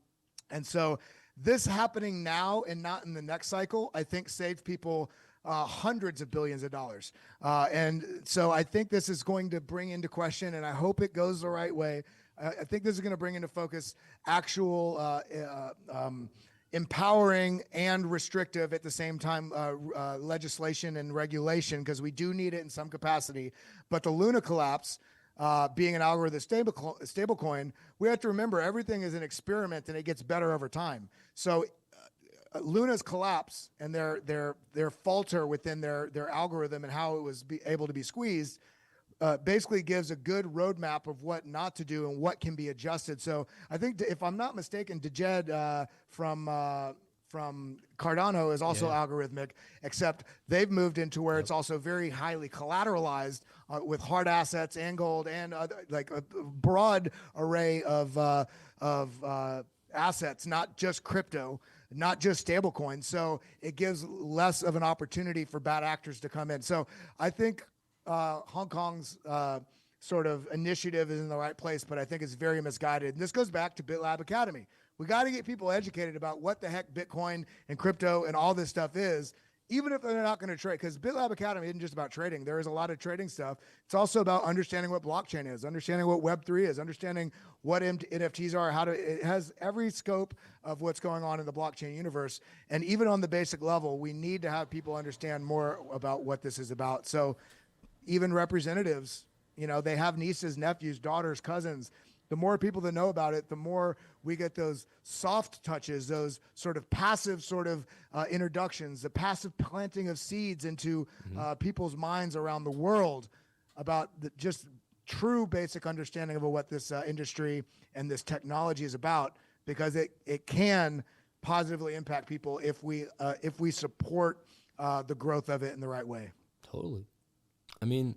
And so this happening now and not in the next cycle, I think saved people hundreds of billions of dollars. And so I think this is going to bring into question, and I hope it goes the right way. I think this is going to bring into focus actual empowering and restrictive at the same time legislation and regulation, because we do need it in some capacity. But the Luna collapse, being an algorithm stablecoin, we have to remember everything is an experiment and it gets better over time. So Luna's collapse and their falter within their algorithm and how it was able to be squeezed basically gives a good roadmap of what not to do and what can be adjusted. So I think, if I'm not mistaken, Dejed from Cardano is also algorithmic, except they've moved into where it's also very highly collateralized with hard assets and gold and like a broad array of assets, not just crypto, not just stablecoins. So it gives less of an opportunity for bad actors to come in. So I think Hong Kong's sort of initiative is in the right place, but I think it's very misguided. And this goes back to Bitlab Academy. We got to get people educated about what the heck Bitcoin and crypto and all this stuff is, even if they're not going to trade, because Bitlab Academy isn't just about trading. There is a lot of trading stuff. It's also about understanding what blockchain is, understanding what Web3 is, understanding what NFTs are, it has every scope of what's going on in the blockchain universe. And even on the basic level, we need to have people understand more about what this is about. So even representatives, you know, they have nieces, nephews, daughters, cousins. The more people that know about it, the more we get those soft touches, those sort of passive introductions, the passive planting of seeds into people's minds around the world about just true basic understanding of what this industry and this technology is about, because it can positively impact people if we support the growth of it in the right way. Totally. I mean,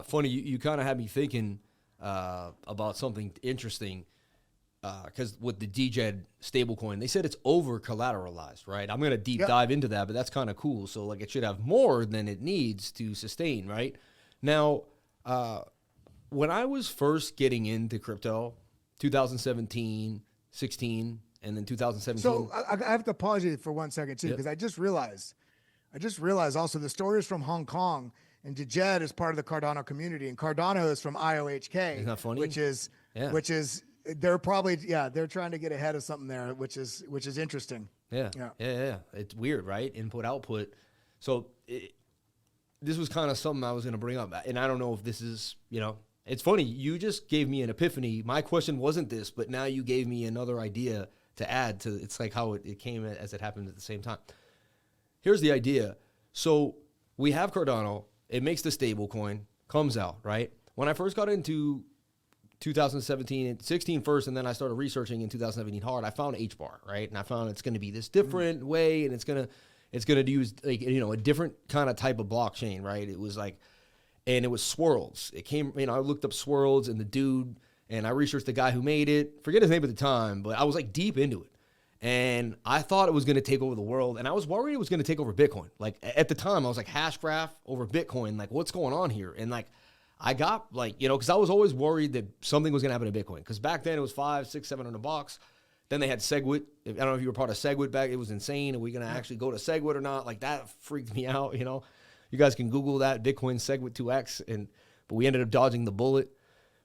funny, you kind of had me thinking about something interesting, because with the DJED stablecoin, they said it's over collateralized, right? I'm going to deep dive into that, but that's kind of cool. So like it should have more than it needs to sustain, right? Now, when I was first getting into crypto, 2017, 16, and then 2017. So I have to apologize for 1 second too, because I just realized also the stories from Hong Kong and Djed is part of the Cardano community, and Cardano is from IOHK, Isn't that funny? which is they're probably they're trying to get ahead of something there, which is interesting. Yeah. It's weird, right? Input output. So this was kind of something I was going to bring up, and I don't know if this is, it's funny. You just gave me an epiphany. My question wasn't this, but now you gave me another idea to add to. It's like how it came as it happened at the same time. Here's the idea. So we have Cardano. It makes the stable coin, comes out, right? When I first got into 2017 and 16 first, and then I started researching in 2017 hard, I found HBAR, right? And I found it's going to be this different way, and it's going to use like, a different kind of type of blockchain, right? It was like, and it was Swirls. It came, I looked up Swirls and the dude, and I researched the guy who made it. Forget his name at the time, but I was like deep into it. And I thought it was going to take over the world, and I was worried it was going to take over Bitcoin. Like at the time, I was like, Hashgraph over Bitcoin, like what's going on here? And like, I got like, because I was always worried that something was going to happen to Bitcoin. Because back then it was $500, $600, $700. Then they had SegWit. I don't know if you were part of SegWit back. It was insane. Are we going to actually go to SegWit or not? Like that freaked me out. You guys can Google that Bitcoin SegWit 2x. But we ended up dodging the bullet.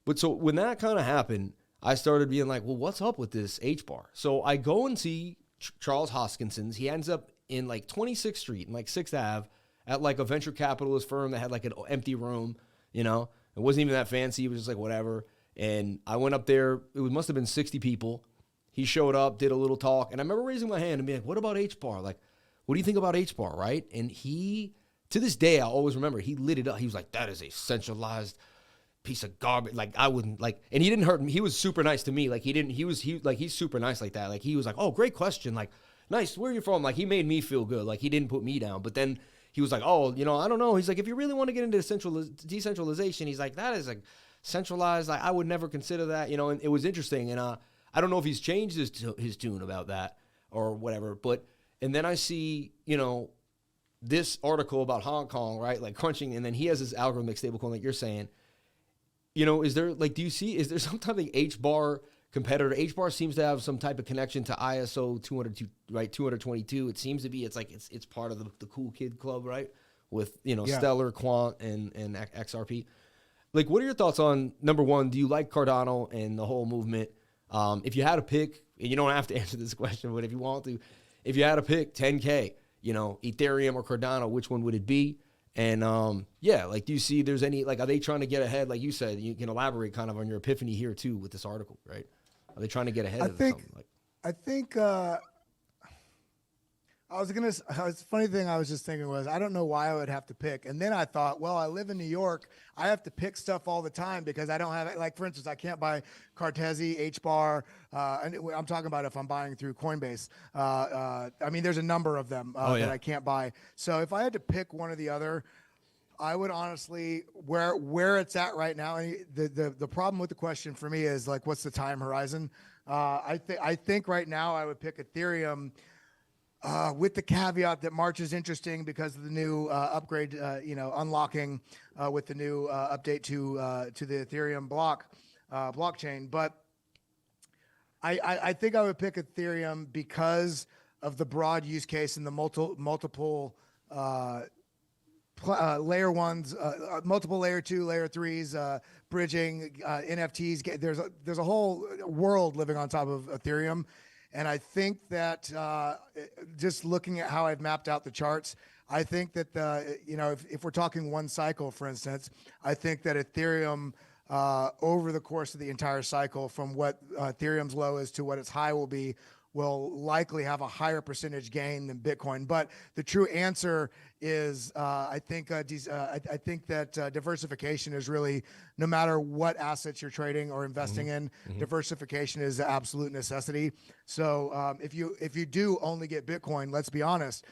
But so when that kind of happened, I started being like, well, what's up with this HBAR? So I go and see Charles Hoskinson's. He ends up in like 26th Street and like 6th Ave at like a venture capitalist firm that had like an empty room. It wasn't even that fancy. It was just like whatever. And I went up there. It must have been 60 people. He showed up, did a little talk. And I remember raising my hand and being like, what about HBAR? Like, what do you think about HBAR, right? And he, to this day, I always remember, he lit it up. He was like, that is a centralized piece of garbage. Like, I wouldn't, like, and he didn't hurt me. He was super nice to me. Like, he's super nice like that. Like, he was like, oh, great question. Like, nice. Where are you from? Like, he made me feel good. Like, he didn't put me down. But then he was like, oh, I don't know. He's like, if you really want to get into decentralization, he's like, that is like centralized. Like, I would never consider that, and it was interesting. And I don't know if he's changed his tune about that or whatever. But, and then I see, this article about Hong Kong, right? Like crunching. And then he has his algorithmic stablecoin, like you're saying, is there like, is there some type of HBAR competitor? HBAR seems to have some type of connection to ISO 202, right? 222. It seems to be, it's like, it's part of the cool kid club, right? With, Stellar, Quant, and XRP. Like, what are your thoughts on, number one, do you like Cardano and the whole movement? If you had to pick, and you don't have to answer this question, but if you want to, if you had to pick 10K, Ethereum or Cardano, which one would it be? And like, do you see there's any, like, are they trying to get ahead? Like you said, you can elaborate kind of on your epiphany here too with this article, right? Are they trying to get ahead of something? Like, I think funny thing I was just thinking was, I don't know why I would have to pick. And then I thought, well, I live in New York. I have to pick stuff all the time because I don't have it. Like, for instance, I can't buy Cartesi, HBAR. And I'm talking about if I'm buying through Coinbase. I mean, there's a number of them that I can't buy. So if I had to pick one or the other, I would honestly, where it's at right now, and the problem with the question for me is like, what's the time horizon? I think right now I would pick Ethereum, with the caveat that March is interesting because of the new upgrade, unlocking with the new update to the Ethereum blockchain. But I think I would pick Ethereum because of the broad use case and the multiple layer ones, multiple layer 2, layer 3s, bridging, NFTs. There's a whole world living on top of Ethereum. And I think that just looking at how I've mapped out the charts, I think that if we're talking one cycle, for instance, I think that Ethereum over the course of the entire cycle, from what Ethereum's low is to what its high will likely have a higher percentage gain than Bitcoin. But the true answer is I think that diversification is really, no matter what assets you're trading or investing in, diversification is an absolute necessity. So if you do only get Bitcoin, let's be honest,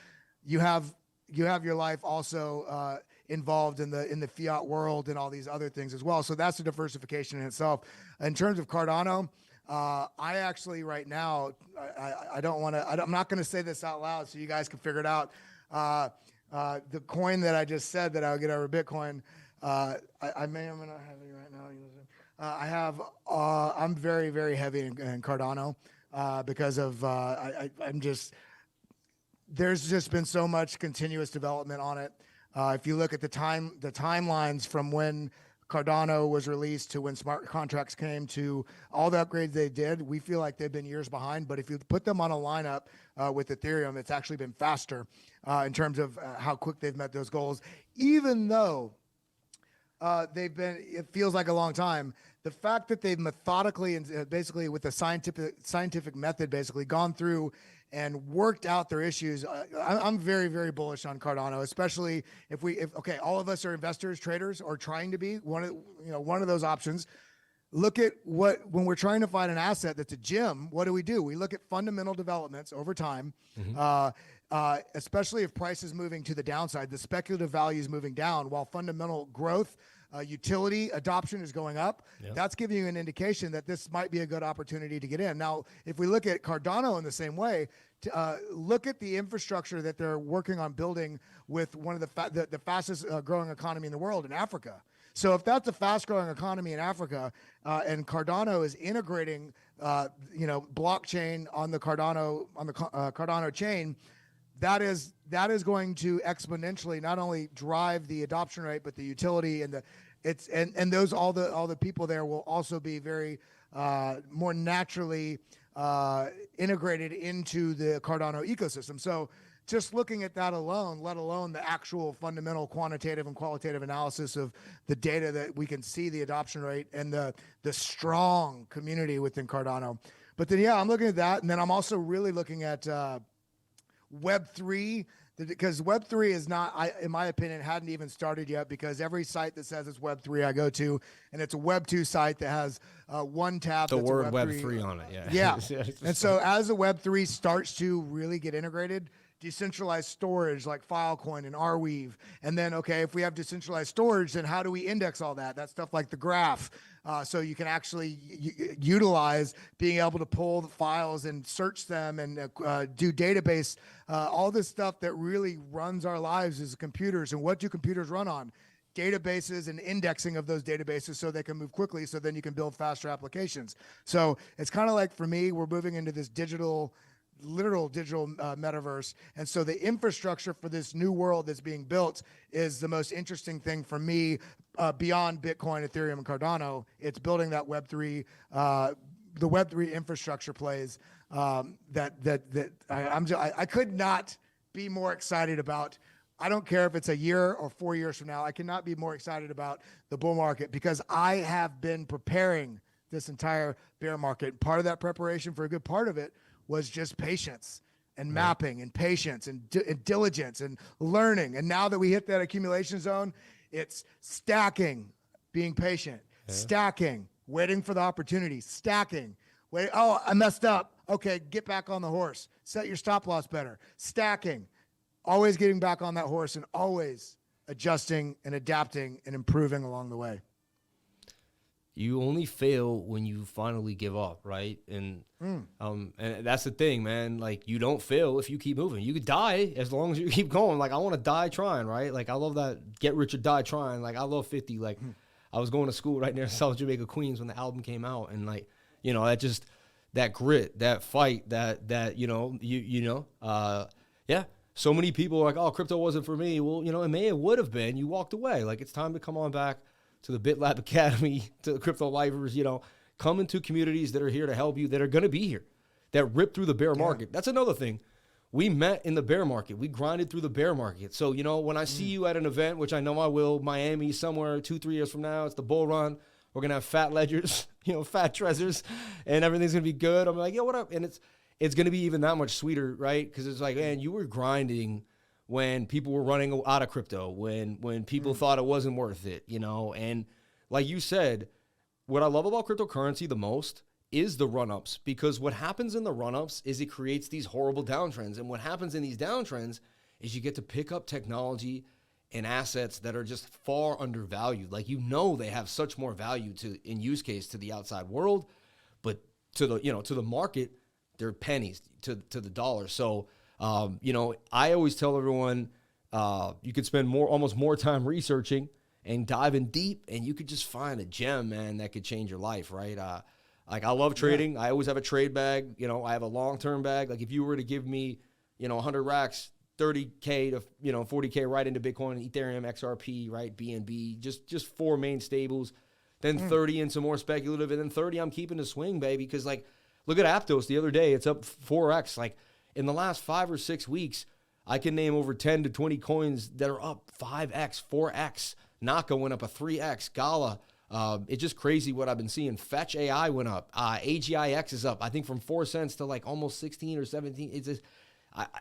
you have your life also involved in the fiat world and all these other things as well. So that's a diversification in itself. In terms of Cardano, I actually right now, I don't want to, I'm not going to say this out loud so you guys can figure it out. The coin that I just said that I would get over Bitcoin, I may or may not have it right now. I'm very, very heavy in Cardano because of, there's just been so much continuous development on it. If you look at the timelines from when Cardano was released to when smart contracts came to all the upgrades they did, we feel like they've been years behind. But if you put them on a lineup with Ethereum, it's actually been faster in terms of how quick they've met those goals, even though it feels like a long time. The fact that they've methodically and basically with a scientific method basically gone through and worked out their issues, I'm very, very bullish on Cardano, especially if all of us are investors, traders, or trying to be one of those options. Look at when we're trying to find an asset that's a gem, what do? We look at fundamental developments over time, especially if price is moving to the downside, the speculative value is moving down while fundamental growth, utility adoption is going up. Yep. That's giving you an indication that this might be a good opportunity to get in. Now, if we look at Cardano in the same way, look at the infrastructure that they're working on building with one of the fastest growing economy in the world in Africa. So if that's a fast-growing economy in Africa, and Cardano is integrating, blockchain on the Cardano chain, that is going to exponentially not only drive the adoption rate, but the utility and all the people there will also be very more naturally integrated into the Cardano ecosystem. So just looking at that alone, let alone the actual fundamental quantitative and qualitative analysis of the data that we can see the adoption rate and the strong community within Cardano. But then, I'm looking at that. And then I'm also really looking at Web3, because Web3 is not, in my opinion, hadn't even started yet, because every site that says it's Web3 I go to, and it's a Web2 site that has one tab. The word Web3 on it, yeah. And so as a Web3 starts to really get integrated, decentralized storage like Filecoin and Arweave, and then, if we have decentralized storage, then how do we index all that? That's stuff like the graph. So you can actually utilize being able to pull the files and search them and do database, all this stuff that really runs our lives as computers. And what do computers run on? Databases and indexing of those databases so they can move quickly, so then you can build faster applications. So it's kind of like, for me, we're moving into this literal digital metaverse. And so the infrastructure for this new world that's being built is the most interesting thing for me, beyond Bitcoin, Ethereum, and Cardano. It's building that Web3, the Web3 infrastructure plays that I could not be more excited about. I don't care if it's a year or 4 years from now. I cannot be more excited about the bull market, because I have been preparing this entire bear market. Part of that preparation, for a good part of it, was just patience and mapping and patience and diligence and learning. And now that we hit that accumulation zone, it's stacking, being patient, stacking, waiting for the opportunity, stacking. Wait, I messed up. Okay, get back on the horse. Set your stop loss better. Stacking, always getting back on that horse and always adjusting and adapting and improving along the way. You only fail when you finally give up, right? And that's the thing, man. Like, you don't fail if you keep moving. You could die as long as you keep going. Like, I want to die trying, right? Like, I love that get rich or die trying. Like, I love 50. Like, I was going to school right near South Jamaica, Queens, when the album came out, and that grit, that fight, So many people are like, oh, crypto wasn't for me. Well, it would have been. You walked away. Like, it's time to come on back to the Bitlab Academy, to the crypto lifers, come into communities that are here to help you, that are going to be here, that rip through the bear market. That's another thing. We met in the bear market. We grinded through the bear market. So, when I see you at an event, which I know I will, Miami, somewhere 2-3 years from now, it's the bull run. We're going to have fat ledgers, fat treasures, and everything's going to be good. I'm like, what up? And it's going to be even that much sweeter, right? Because it's like, man, you were grinding when people were running out of crypto, when people thought it wasn't worth it, and like you said, what I love about cryptocurrency the most is the run-ups, because what happens in the run-ups is it creates these horrible downtrends. And what happens in these downtrends is you get to pick up technology and assets that are just far undervalued. Like, they have such more value in use case to the outside world, but to the market, they're pennies to the dollar. So, I always tell everyone, you could spend almost more time researching and diving deep, and you could just find a gem, man, that could change your life, right? Like, I love trading. Yeah. I always have a trade bag. I have a long-term bag. Like, if you were to give me, 100 racks 30K to 40K right into Bitcoin, Ethereum, XRP, right, BNB, just 4 main stables, then 30 in some more speculative, and then 30 I'm keeping to swing, baby, because like look at Aptos the other day, it's up 4x. Like in the last 5 or 6 weeks, I can name over 10 to 20 coins that are up 5x, 4x. Naka went up a 3x. Gala, it's just crazy what I've been seeing. Fetch AI went up. AGIX is up, I think, from 4 cents to like almost 16 or 17.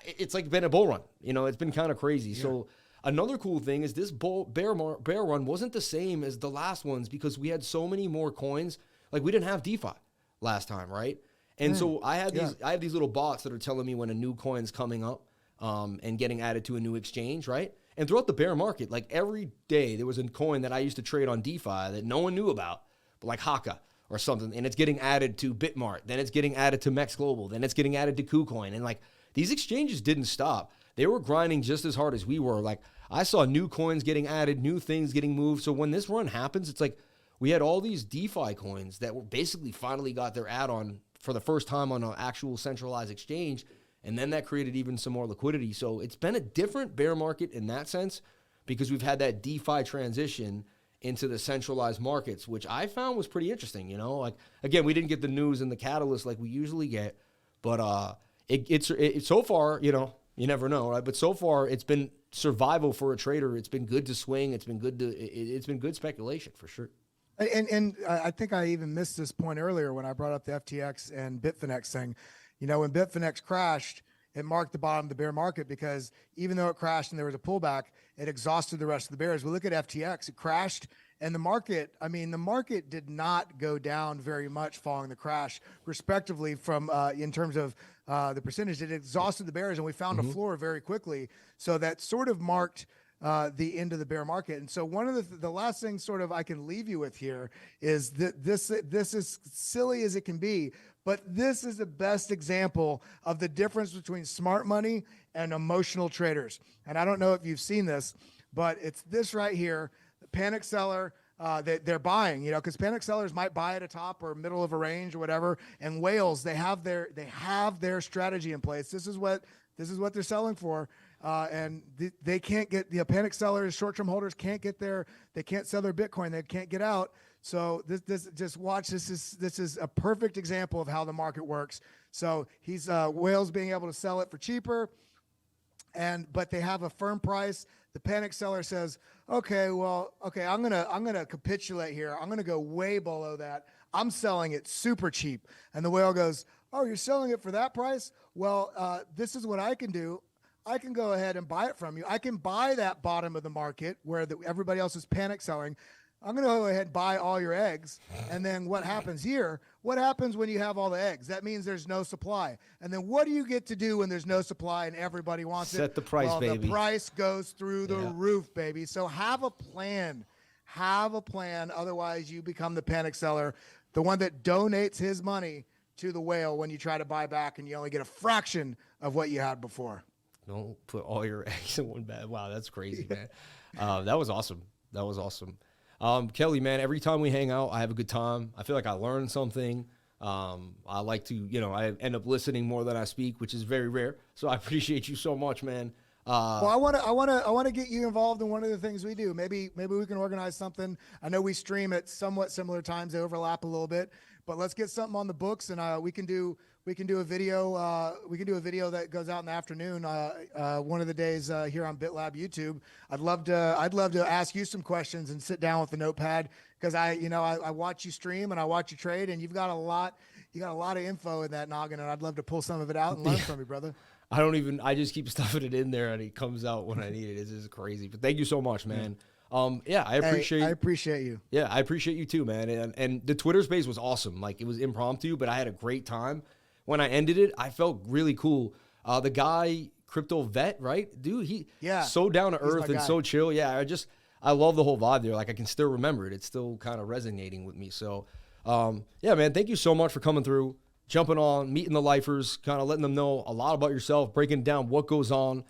It's like been a bull run. It's been kind of crazy. Yeah. So another cool thing is this bear run wasn't the same as the last ones because we had so many more coins. Like we didn't have DeFi last time, right? And so I have these little bots that are telling me when a new coin's coming up and getting added to a new exchange, right? And throughout the bear market, like every day there was a coin that I used to trade on DeFi that no one knew about, but like Haka or something, and it's getting added to Bitmart, then it's getting added to Mex Global, then it's getting added to KuCoin, and like these exchanges didn't stop. They were grinding just as hard as we were. Like I saw new coins getting added, new things getting moved. So when this run happens, it's like we had all these DeFi coins that were basically finally got their add-on for the first time on an actual centralized exchange. And then that created even some more liquidity. So it's been a different bear market in that sense because we've had that DeFi transition into the centralized markets, which I found was pretty interesting. Like again, we didn't get the news and the catalyst like we usually get, but it's so far, you never know, right? But so far it's been survival for a trader. It's been good to swing. It's been good speculation for sure. And I think I even missed this point earlier when I brought up the FTX and Bitfinex thing. When Bitfinex crashed, it marked the bottom of the bear market because even though it crashed and there was a pullback, it exhausted the rest of the bears. We look at FTX, it crashed, and the market did not go down very much following the crash, respectively, from in terms of the percentage. It exhausted the bears, and we found a floor very quickly. So that sort of marked the end of the bear market. And so one of the last things sort of I can leave you with here is that this is silly as it can be, but this is the best example of the difference between smart money and emotional traders. And I don't know if you've seen this, but it's this right here, the panic seller. They're buying, because panic sellers might buy at a top or middle of a range or whatever. And whales, they have their strategy in place. This is what they're selling for. And they can't get the panic sellers, short-term holders can't get they can't sell their Bitcoin. They can't get out. So this just watch. This is a perfect example of how the market works. So he's whales being able to sell it for cheaper, but they have a firm price. The panic seller says, okay, I'm gonna capitulate here. I'm gonna go way below that. I'm selling it super cheap. And the whale goes, oh, you're selling it for that price? Well, this is what I can do. I can go ahead and buy it from you. I can buy that bottom of the market where everybody else is panic selling. I'm going to go ahead and buy all your eggs. And then what happens here? What happens when you have all the eggs? That means there's no supply. And then what do you get to do when there's no supply and everybody wants it? Set the price, baby. The price goes through the roof, baby. So have a plan. Have a plan. Otherwise, you become the panic seller, the one that donates his money to the whale when you try to buy back and you only get a fraction of what you had before. Don't put all your eggs in one bag. Wow, that's crazy, man. That was awesome. Kelly, man, every time we hang out, I have a good time. I feel like I learned something. I like to, I end up listening more than I speak, which is very rare. So I appreciate you so much, man. Well, I want to get you involved in one of the things we do. Maybe we can organize something. I know we stream at somewhat similar times. They overlap a little bit, but let's get something on the books, and we can do a video. We can do a video that goes out in the afternoon. One of the days here on Bitlab YouTube. I'd love to ask you some questions and sit down with the notepad because I watch you stream and I watch you trade, and you've got a lot of info in that noggin, and I'd love to pull some of it out and learn from you, brother. I just keep stuffing it in there and it comes out when I need it. This is crazy. But thank you so much, man. I appreciate you. Yeah, I appreciate you too, man. And the Twitter space was awesome. Like it was impromptu, but I had a great time. When I ended it, I felt really cool. The guy, Crypto Vet, right? Dude, so down to earth and so chill. Yeah, I love the whole vibe there. Like I can still remember it. It's still kind of resonating with me. So, man, thank you so much for coming through, jumping on, meeting the lifers, kind of letting them know a lot about yourself, breaking down what goes on.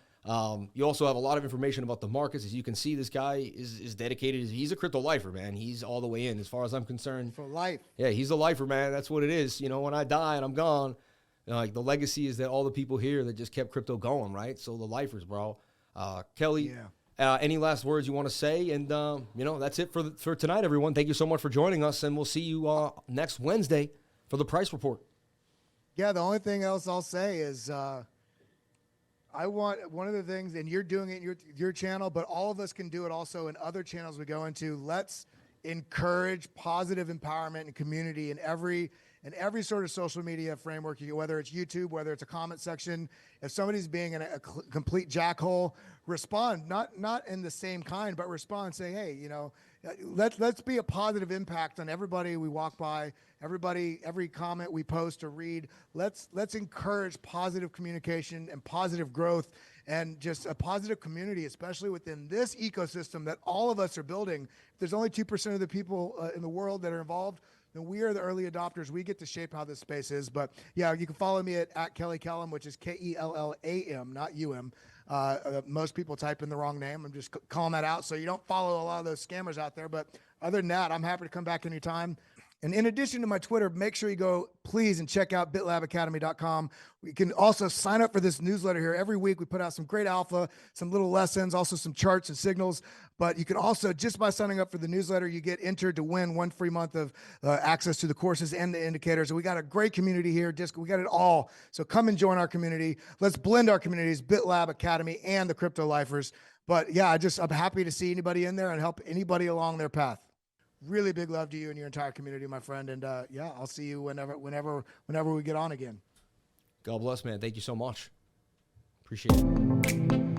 You also have a lot of information about the markets. As you can see, this guy is dedicated. He's a crypto lifer, man. He's all the way in as far as I'm concerned. For life. Yeah, he's a lifer, man. That's what it is. When I die and I'm gone, Like the legacy is that all the people here that just kept crypto going, right? So the lifers, bro. Kelly, any last words you want to say? And, that's it for tonight, everyone. Thank you so much for joining us, and we'll see you next Wednesday for the price report. Yeah, the only thing else I'll say is I want one of the things, and you're doing it in your channel, but all of us can do it also in other channels we go into. Let's encourage positive empowerment and community in every sort of social media framework, whether it's YouTube, whether it's a comment section. If somebody's being in a complete jackhole, respond, not in the same kind, but respond saying, hey, let's be a positive impact on everybody we walk by, every comment we post or read. Let's encourage positive communication and positive growth and just a positive community, especially within this ecosystem that all of us are building. If there's only 2% of the people in the world that are involved, then we are the early adopters. We get to shape how this space is. But yeah, you can follow me at Kelly Kellam, which is Kellam, not UM. Most people type in the wrong name. I'm just calling that out so you don't follow a lot of those scammers out there. But other than that, I'm happy to come back anytime. And in addition to my Twitter, make sure you go, please, and check out bitlabacademy.com. You can also sign up for this newsletter here. Every week we put out some great alpha, some little lessons, also some charts and signals. But you can also, just by signing up for the newsletter, you get entered to win 1 free month of access to the courses and the indicators. And we got a great community here. We got it all. So come and join our community. Let's blend our communities, Bitlab Academy and the Crypto Lifers. But yeah, I'm happy to see anybody in there and help anybody along their path. Really big love to you and your entire community, my friend. And yeah, I'll see you whenever we get on again. God bless, man. Thank you so much. Appreciate it.